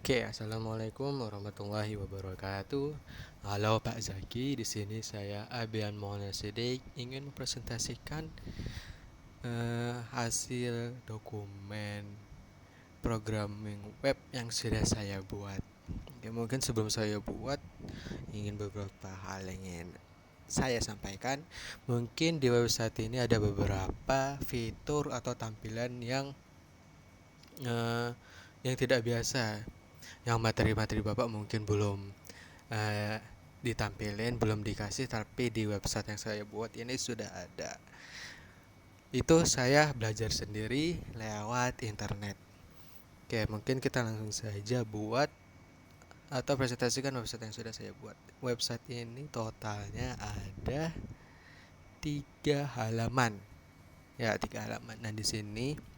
Oke, assalamualaikum warahmatullahi wabarakatuh. Halo Pak Zaki, di sini saya Abian Maulana Sidik ingin mempresentasikan hasil dokumen programming web yang sudah saya buat. Oke, mungkin sebelum saya buat, ingin beberapa hal yang ingin saya sampaikan. Mungkin di website ini ada beberapa fitur atau tampilan eh, yang tidak biasa, yang materi-materi Bapak mungkin belum eh, ditampilin, belum dikasih, tapi di website yang saya buat ini sudah ada. Itu saya belajar sendiri lewat internet. Oke, mungkin kita langsung saja buat atau presentasikan website yang sudah saya buat. Website ini totalnya ada 3 halaman. Ya, 3 halaman. Nah, di sini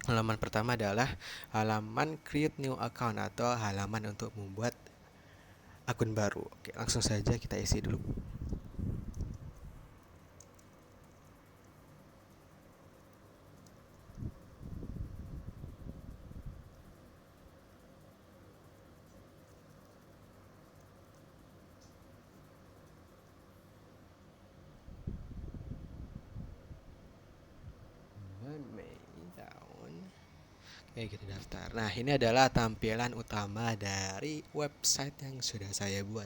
halaman pertama adalah halaman create new account atau halaman untuk membuat akun baru. Oke, langsung saja kita isi dulu. Mei tahun. Oke, kita daftar. Nah, ini adalah tampilan utama dari website yang sudah saya buat,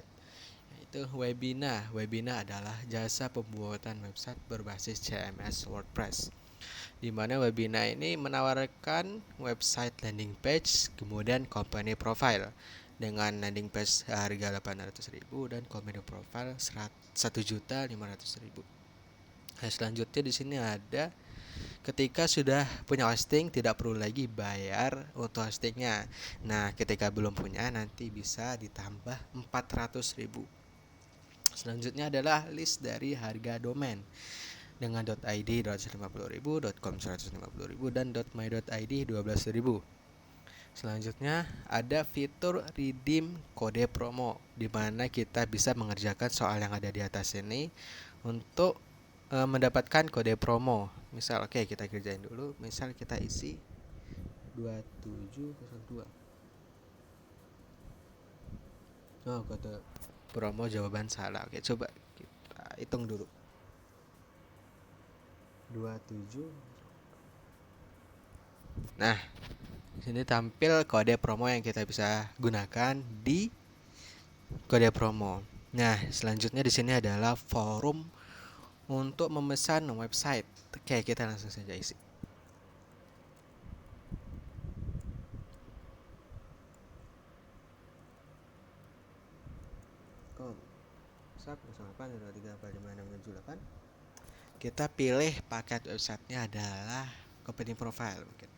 yaitu Webina. Webina adalah jasa pembuatan website berbasis CMS WordPress, di mana Webina ini menawarkan website landing page, kemudian company profile dengan landing page harga 800.000 dan company profile 1.500.000. Nah, selanjutnya di sini ada ketika sudah punya hosting tidak perlu lagi bayar untuk hostingnya. Nah, ketika belum punya nanti bisa ditambah 400.000. Selanjutnya adalah list dari harga domain dengan .id 250.000, .com 150.000 dan .my.id 12.000. Selanjutnya ada fitur redeem kode promo, di mana kita bisa mengerjakan soal yang ada di atas ini untuk mendapatkan kode promo. Misal, oke, kita kerjain dulu. Misal kita isi 2702. Oh, kode promo jawaban salah. Oke, coba kita hitung dulu. 27. Nah, sini tampil kode promo yang kita bisa gunakan di kode promo. Nah, selanjutnya di sini adalah forum untuk memesan website. Oke, kita langsung saja isi. Com sub 08 kita pilih paket websitenya adalah company profile mungkin.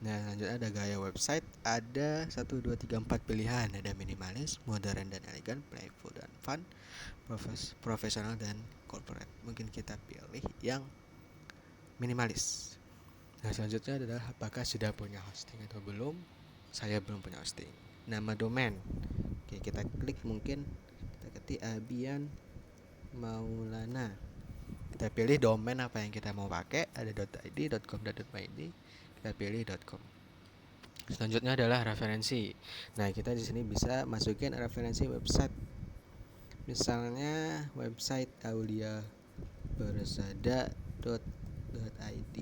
Nah, selanjutnya ada gaya website, ada 1 2 3 4 pilihan, ada minimalis, modern dan elegan, playful dan fun, profesional dan corporate. Mungkin kita pilih yang minimalis. Nah, selanjutnya adalah apakah sudah punya hosting atau belum. Saya belum punya hosting. Nama domain, oke, kita klik, mungkin kita ketik Abian Maulana. Kita pilih domain apa yang kita mau pakai, ada .id, .com, .id. Kita pilih .com. Selanjutnya adalah referensi. Nah, kita di sini bisa masukin referensi website. Misalnya website auliabersada.id.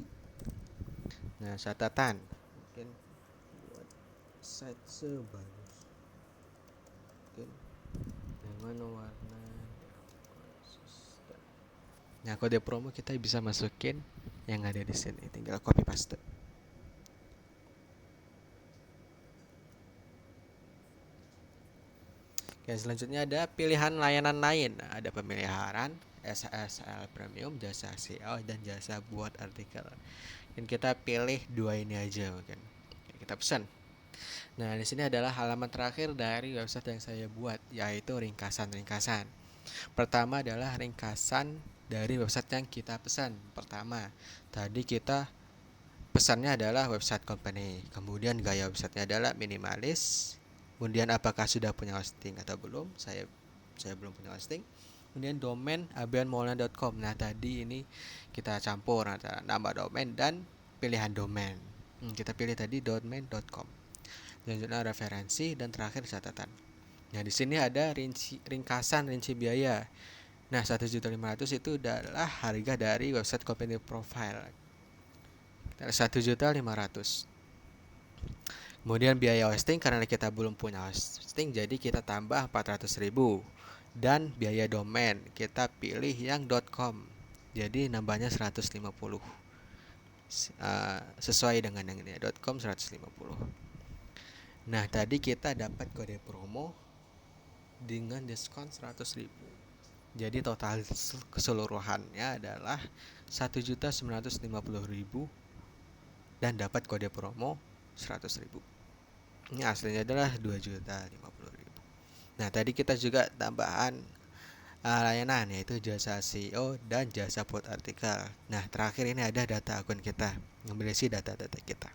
Nah, catatan mungkin buat site sebagus mungkin dengan warna konsisten. Nah, kode promo kita bisa masukin yang ada di sini, tinggal copy paste. Oke, selanjutnya ada pilihan layanan lain. Ada pemeliharaan, SSL Premium, jasa SEO, dan jasa buat artikel. Dan kita pilih 2 ini aja mungkin. Oke, kita pesan. Nah, di sini adalah halaman terakhir dari website yang saya buat, yaitu ringkasan-ringkasan. Pertama adalah ringkasan dari website yang kita pesan. Pertama, tadi kita pesannya adalah website company. Kemudian gaya websitenya adalah minimalis. Kemudian apakah sudah punya hosting atau belum? Saya belum punya hosting. Kemudian domain abianmaulana.com. Nah, tadi ini kita campur antara nama domain dan pilihan domain. Kita pilih tadi domain.com. selanjutnya referensi, dan terakhir catatan. Nah, di sini ada ringkasan rinci biaya. Nah, 1.500.000 itu adalah harga dari website company profile. 1.500.000. Kemudian biaya hosting, karena kita belum punya hosting, jadi kita tambah 400.000. Dan biaya domain, kita pilih yang .com. Jadi nambahnya 150. Sesuai dengan yang ini, .com 150. Nah, tadi kita dapat kode promo dengan diskon 100.000. Jadi total keseluruhannya adalah 1.950.000 dan dapat kode promo 100.000. Ini aslinya adalah 2.050.000. Nah, tadi kita juga tambahan layanan, yaitu jasa SEO dan jasa buat artikel. Nah, terakhir ini ada data akun kita yang berisi data-data kita.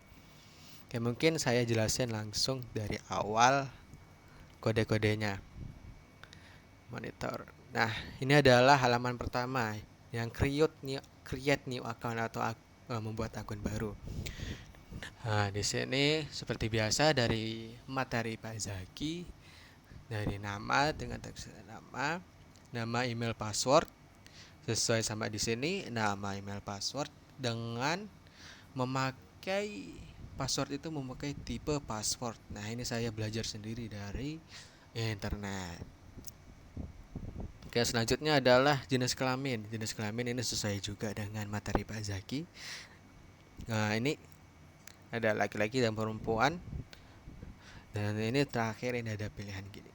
Oke, mungkin saya jelasin langsung dari awal kode-kodenya. Monitor. Nah, ini adalah halaman pertama yang create new account atau membuat akun baru. Nah, di sini seperti biasa dari materi Pak Zaki, dari nama dengan teks nama email password sesuai sama di sini, nama email password dengan memakai password itu memakai tipe password. Nah, ini saya belajar sendiri dari internet. Oke, selanjutnya adalah jenis kelamin. Jenis kelamin ini sesuai juga dengan materi Pak Zaki. Nah, ini ada laki-laki dan perempuan. Dan ini terakhir ini ada pilihan gini.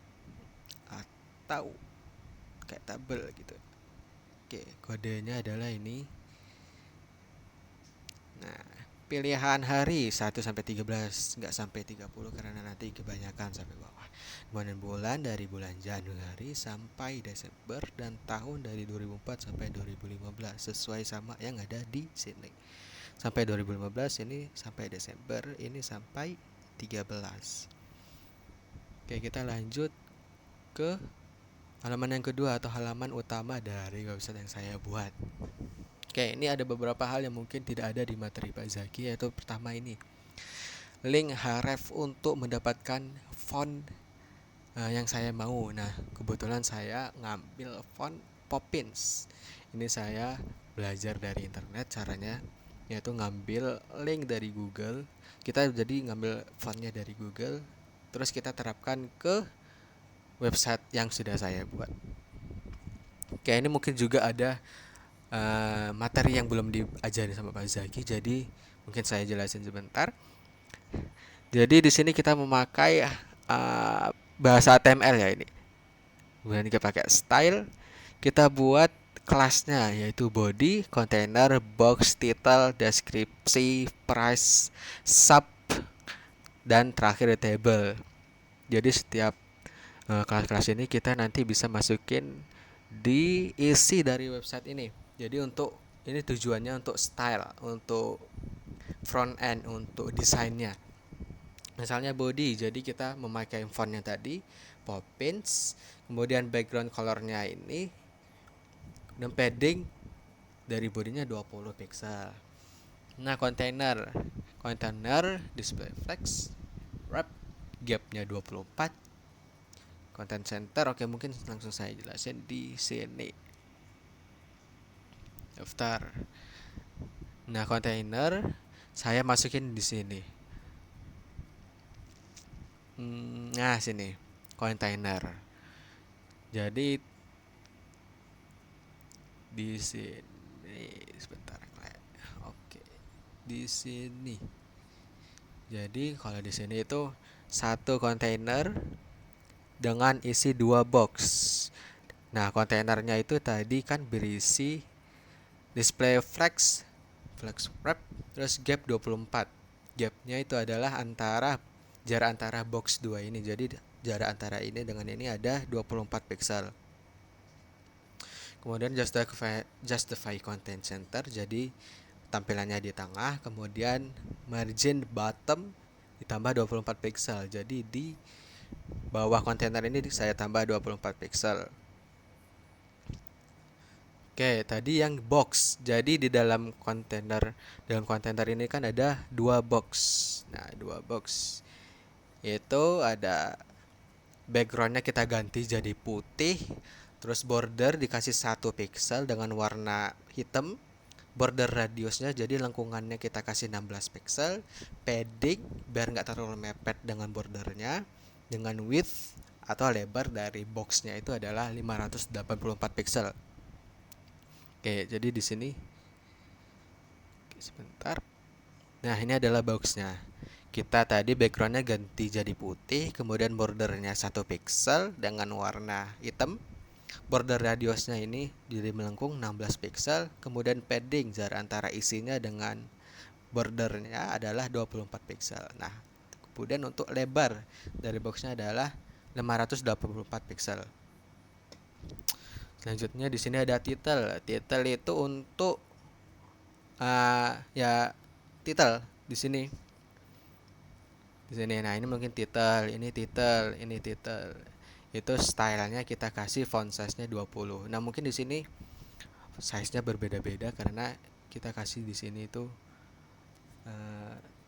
Atau kayak tabel gitu. Oke, kodenya adalah ini. Nah, pilihan hari 1 sampai 13, enggak sampai 30 karena nanti kebanyakan sampai bawah. Kemudian bulan dari bulan Januari sampai Desember, dan tahun dari 2004 sampai 2015 sesuai sama yang ada di sini. Sampai 2015 ini sampai Desember, ini sampai 13. Oke, kita lanjut ke halaman yang kedua atau halaman utama dari website yang saya buat. Oke, ini ada beberapa hal yang mungkin tidak ada di materi Pak Zaki, yaitu pertama ini link href untuk mendapatkan font yang saya mau. Nah, kebetulan saya ngambil font Poppins. Ini saya belajar dari internet caranya, yaitu ngambil link dari Google. Kita jadi ngambil fontnya dari Google, terus kita terapkan ke website yang sudah saya buat. Oke, ini mungkin juga ada materi yang belum diajari sama Pak Zaki, jadi mungkin saya jelasin sebentar. Jadi di sini kita memakai bahasa HTML ya ini. Kemudian kita pakai style, kita buat kelasnya yaitu body, container, box, title, deskripsi, price, sub, dan terakhir table. Jadi setiap kelas-kelas ini kita nanti bisa masukin di isi dari website ini. Jadi untuk ini tujuannya untuk style, untuk front end, untuk desainnya. Misalnya body, jadi kita memakai font yang tadi Poppins, kemudian background colornya ini, dan padding dari bodinya 20 pixel. Nah, container display flex, wrap gapnya 24, content center. Oke, mungkin langsung saya jelasin di sini. Daftar. Nah, container saya masukin di sini. Nah, sini container. Jadi di sini sebentar. Oke. Di sini. Jadi kalau di sini itu satu container dengan isi 2 box. Nah, kontainernya itu tadi kan berisi display flex wrap, terus gap 24. Gapnya itu adalah jarak antara box 2 ini. Jadi jarak antara ini dengan ini ada 24 pixel. Kemudian justify content center, jadi tampilannya di tengah, kemudian margin bottom ditambah 24 pixel. Jadi di bawah kontainer ini saya tambah 24 pixel. Oke, tadi yang box. Jadi di dalam kontainer ini kan ada 2 box. Nah, 2 box. Itu ada backgroundnya kita ganti jadi putih, terus border dikasih 1 pixel dengan warna hitam, border radiusnya jadi lengkungannya kita kasih 16 pixel, padding biar nggak terlalu mepet dengan bordernya, dengan width atau lebar dari boxnya itu adalah 584 pixel. Oke, jadi di sini sebentar. Nah, ini adalah boxnya. Kita tadi backgroundnya ganti jadi putih, kemudian bordernya 1 pixel dengan warna hitam. Border radiusnya ini jadi melengkung 16 pixel, kemudian padding jarak antara isinya dengan bordernya adalah 24 pixel. Nah, kemudian untuk lebar dari boxnya adalah 584 pixel. Selanjutnya di sini ada title. Title itu untuk ya title di sini. Di sini. Nah, ini mungkin title, ini title, ini title. Itu stylenya kita kasih font size-nya 20. Nah, mungkin di sini size-nya berbeda-beda karena kita kasih di sini itu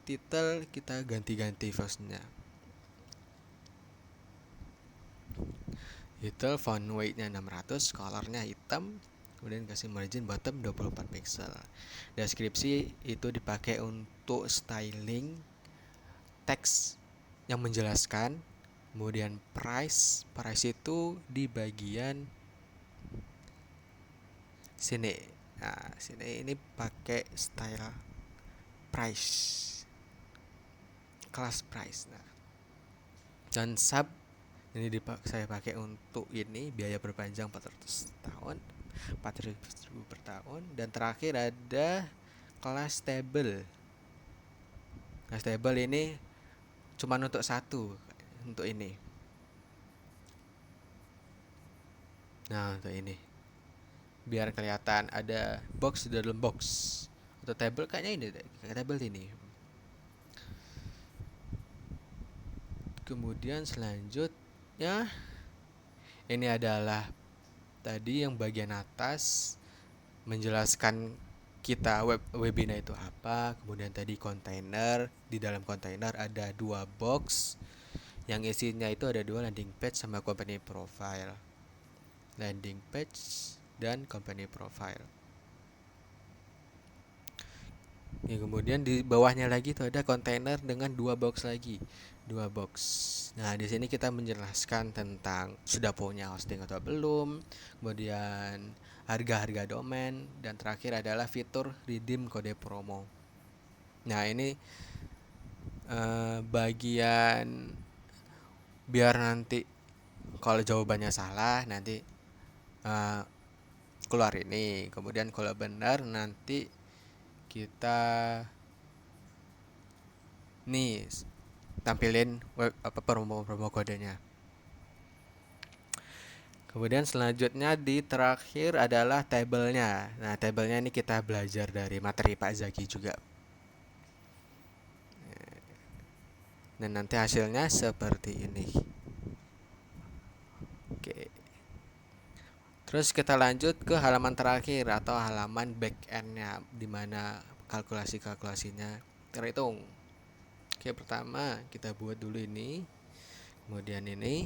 title kita ganti-ganti fontnya. Title font weight-nya 600, color-nya hitam, kemudian kasih margin bottom 24 pixel. Deskripsi itu dipakai untuk styling teks yang menjelaskan. Kemudian price itu di bagian sini. Nah, sini ini pakai style price, class price. Nah, dan sub ini saya pakai untuk ini biaya perpanjang 400 tahun, 400.000 per tahun. Dan terakhir ada class table. Class table ini cuma untuk satu, untuk ini. Nah, untuk ini biar kelihatan ada box di dalam box. Untuk table kayaknya ini deh, kayak table ini. Kemudian selanjutnya ini adalah tadi yang bagian atas menjelaskan kita webinar itu apa. Kemudian tadi kontainer, di dalam kontainer ada 2 box yang isinya itu ada 2 landing page sama company profile. Landing page dan company profile. Ya, kemudian di bawahnya lagi itu ada kontainer dengan 2 box lagi, 2 box. Nah, di sini kita menjelaskan tentang sudah punya hosting atau belum, kemudian harga-harga domain, dan terakhir adalah fitur redeem kode promo. Nah, ini bagian biar nanti kalau jawabannya salah nanti keluar ini, kemudian kalau benar nanti kita nih tampilin promo kodenya. Kemudian selanjutnya di terakhir adalah tabelnya. Nah, tabelnya ini kita belajar dari materi Pak Zaki juga. Dan nanti hasilnya seperti ini. Oke. Terus kita lanjut ke halaman terakhir atau halaman back end-nya, di mana kalkulasinya terhitung. Oke, pertama kita buat dulu ini. Kemudian ini.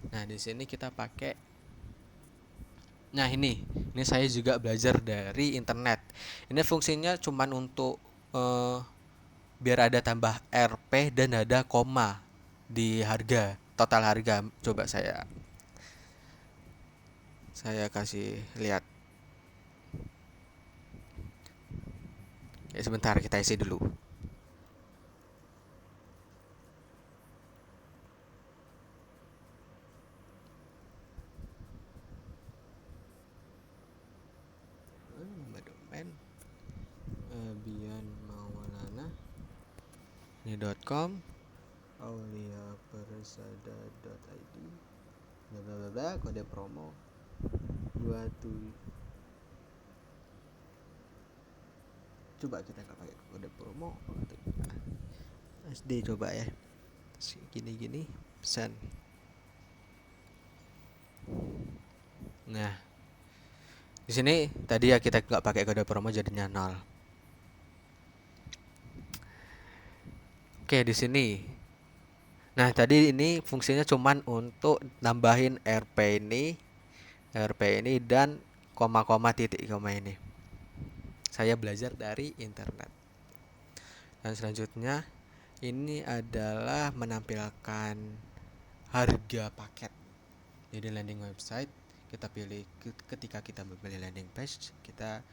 Nah, di sini kita pakai. Nah, ini saya juga belajar dari internet. Ini fungsinya cuman untuk biar ada tambah RP dan ada koma di harga, total harga. Coba saya kasih lihat. Ya, sebentar kita isi dulu. Domain Bian Maulana ini .com auliapersada.id bla kode promo 27. Coba kita nggak pakai kode promo SD, coba ya gini pesan. Nah, di sini tadi ya kita nggak pakai kode promo jadinya 0. Oke, di sini Nah, tadi ini fungsinya cuman untuk nambahin RP ini dan koma-koma titik koma ini. Saya belajar dari internet. Dan selanjutnya ini adalah menampilkan harga paket. Jadi landing website kita pilih ketika kita memilih landing page, kita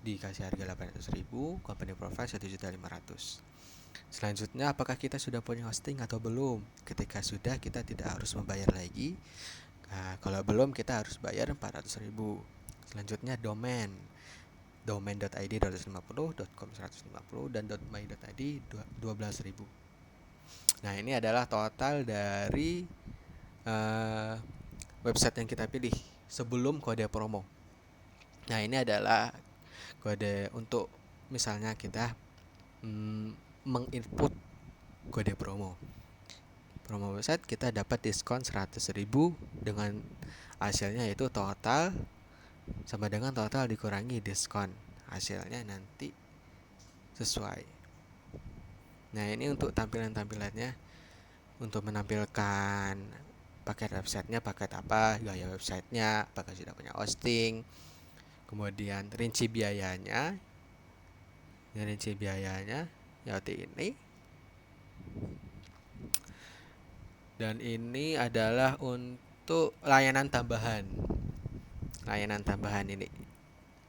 dikasih harga 800.000, company profile 1.500.000. Selanjutnya, apakah kita sudah punya hosting atau belum? Ketika sudah, kita tidak harus membayar lagi. Nah, kalau belum, kita harus bayar 400.000. Selanjutnya, domain.id 250, .com 150, dan .my.id 12.000. Nah, ini adalah total dari website yang kita pilih sebelum kode promo. Nah, ini adalah kode untuk misalnya kita menginput kode promo website, kita dapat diskon 100.000 dengan hasilnya yaitu total sama dengan total dikurangi diskon, hasilnya nanti sesuai. Nah, ini untuk tampilannya, untuk menampilkan paket websitenya, paket apa, gaya websitenya, apakah sudah punya hosting, kemudian rinci biayanya yaitu ini. Dan ini adalah untuk layanan tambahan ini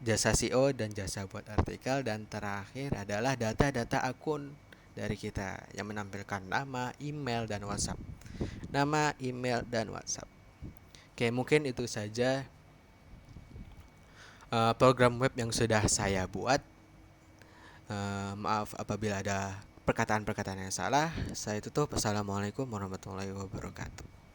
jasa SEO dan jasa buat artikel. Dan terakhir adalah data-data akun dari kita yang menampilkan nama, email, dan WhatsApp. Oke, mungkin itu saja program web yang sudah saya buat. Maaf apabila ada perkataan-perkataan yang salah. Saya tutup. Assalamualaikum warahmatullahi wabarakatuh.